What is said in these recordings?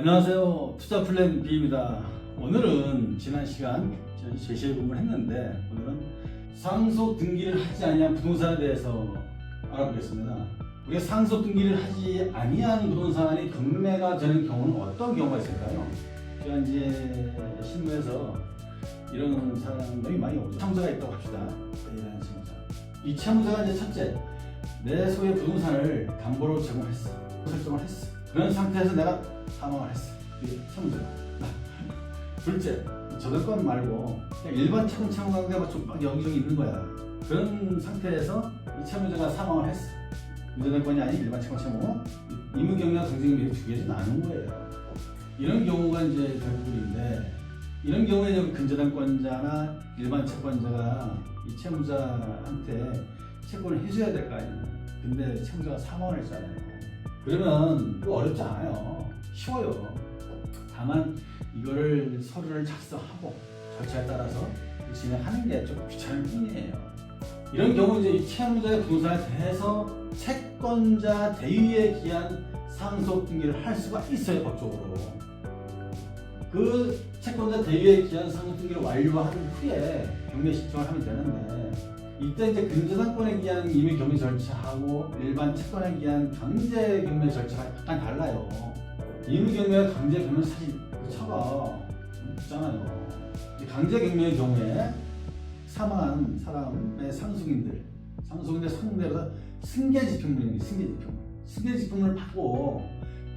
안녕하세요. 투자 플랜 B입니다. 오늘은 지난 시간 제시해 공부를 했는데 오늘은 상속 등기를 하지 아니한 부동산에 대해서 알아보겠습니다. 우리가 상속 등기를 하지 아니한 부동산이 경매가 되는 경우는 어떤 경우가 있을까요? 제가 이제 신문에서 이런 사람들이 많이 오죠. 채무자가 있다고 합시다. 이런 채무자. 이 채무자가 이제 첫째, 내 소유의 부동산을 담보로 제공했어. 설정을 했어. 그런 상태에서 내가 사망을 했어. 이게 채무자가. 둘째, 저당권 말고 그냥 일반 채무자가 좀 여기저기 있는 거야. 그런 상태에서 이 채무자가 사망을 했어. 유저당권이 아닌 일반 채무, 임의경매와 경쟁금이 두 개지 나눈 거예요. 이런 경우가 이제 대부분인데, 이런 경우에 근저당권자나 일반 채권자가 이 채무자한테 채권을 해줘야 될 거 아니에요. 근데 채무자가 사망을 했잖아요. 그러면 이거 어렵지 않아요. 쉬워요. 다만 이거를 서류를 작성하고 절차에 따라서 진행하는 게 좀 귀찮을 뿐이에요. 이런 경우 이제 이 채무자의 부동산에 대해서 채권자 대위에 기한 상속 등기를 할 수가 있어요, 법적으로. 그 채권자 대위에 기한 상속 등기를 완료한 후에 경매 신청을 하면 되는데, 이때 이제 근저당권에 기한 임의 경매 절차하고 일반 채권에 기한 강제 경매 절차가 약간 달라요. 임의 경매와 강제 경매는 사실 그 차가 있잖아요. 강제 경매의 경우에 사망한 사람의 상속인들 상대로 승계지평물입니다. 승계지평물 받고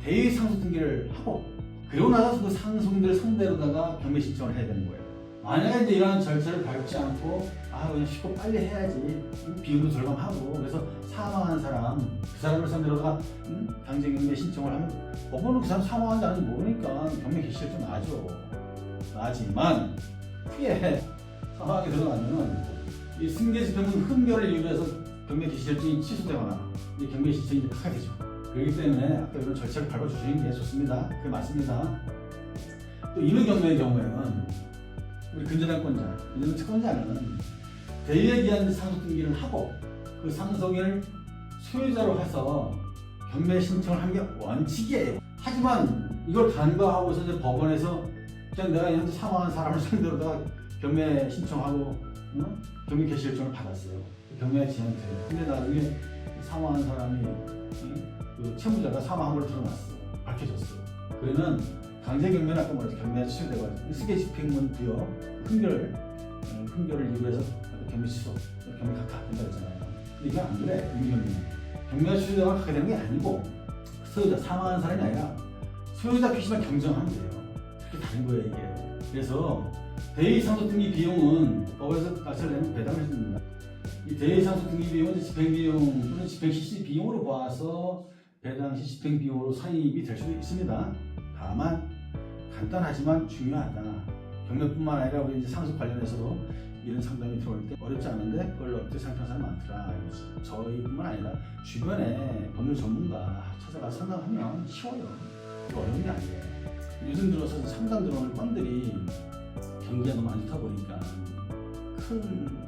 대위 상속 등기를 하고, 그러고 나서 그 상속인들 상대로다가 경매 신청을 해야 되는 거예요. 만약에 이제 이러한 절차를 밟지 않고 그냥 쉽고 빨리 해야지, 비용도 절감하고, 그래서 사망한 사람, 그 사람을 상대로다가 강제 경매 신청을 하면 법원은 그 사람 사망한지 아닌지 모르니까 경매 개시가 좀 나지만 후에 사망하게 들어가면은 이 승계지평물 흠결을 이유로 해서 경매 개시 결정이 취소되거나 이 경매 신청이 하게 되죠. 그렇기 때문에 아까 이런 절차를 밟아주시는 게 좋습니다. 그게 맞습니다. 또 임의 경매의 경우에는 우리 근저당권자, 채권자는 대위에 기한 상속 등기를 하고 그 상속인을 소유자로 해서 경매 신청을 하는 게 원칙이에요. 하지만 이걸 간과하고서 이제 법원에서 그냥 내가 현재 사망한 사람을 상대로다가 경매 신청하고 경매 개시 결정을 받았어요. 경매가 진행돼요. 근데 나중에 사망한 사람이 그 채무자가 사망한 걸 드러났어. 밝혀졌어. 그러면 강제 경매는 아까 말했죠. 경매가 취소돼가지고 승계집행문 부여 흠결을 이유로 해서 경매 취소, 경매 각하된다 했잖아요. 근데 이게 안 그래. 경매가 취소되거나 각하되는 게 아니고 소유자, 사망한 사람이 아니라 소유자 표시만 경정하면 돼요. 그렇게 다른 거예요, 이게. 그래서 대위 상속 등기 비용은 법에서 값을 내면 배당을 해줍니다. 이 대위 상속 등기 비용은 집행 비용 또는 집행 실시 비용으로 봐서 배당 시 집행 비용으로 산입이 될 수도 있습니다. 다만 간단하지만 중요하다. 경매뿐만 아니라 우리 이제 상속 관련해서도 이런 상담이 들어올 때 어렵지 않은데 그걸 어떻게 생각하는 사람이 많더라. 저희뿐만 아니라 주변에 법률 전문가 찾아가서 상담하면 쉬워요. 어려운 게 아니에요. 요즘 들어서 상담 들어오는 건들이 경기가 너무 안 좋다 보니까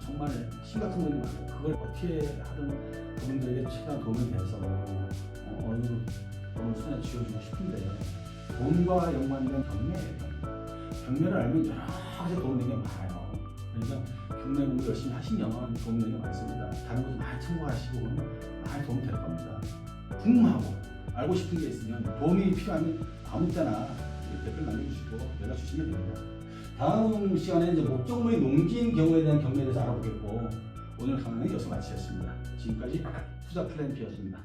정말 심각한 분이 많아요. 그걸 어떻게 하든 그분들에게 최대한 도움이 돼서 어느 정도 손에 쥐어주고 싶은데, 돈과 연관된 경매예요. 경매를 알면 여러 가지 도움되는 게 많아요. 그러니까 경매 공부 열심히 하시면 도움되는 게 많습니다. 다른 것도 많이 참고하시고 많이 도움이 될 겁니다. 궁금하고 알고 싶은 게 있으면, 도움이 필요하면 아무 때나 댓글 남겨주시고 연락 주시면 됩니다. 다음 시간에 이제 목적물이 농지인 경우에 대한 경매에 대해서 알아보겠고, 오늘 강의는 여기서 마치겠습니다. 지금까지 투자 플랜 B였습니다.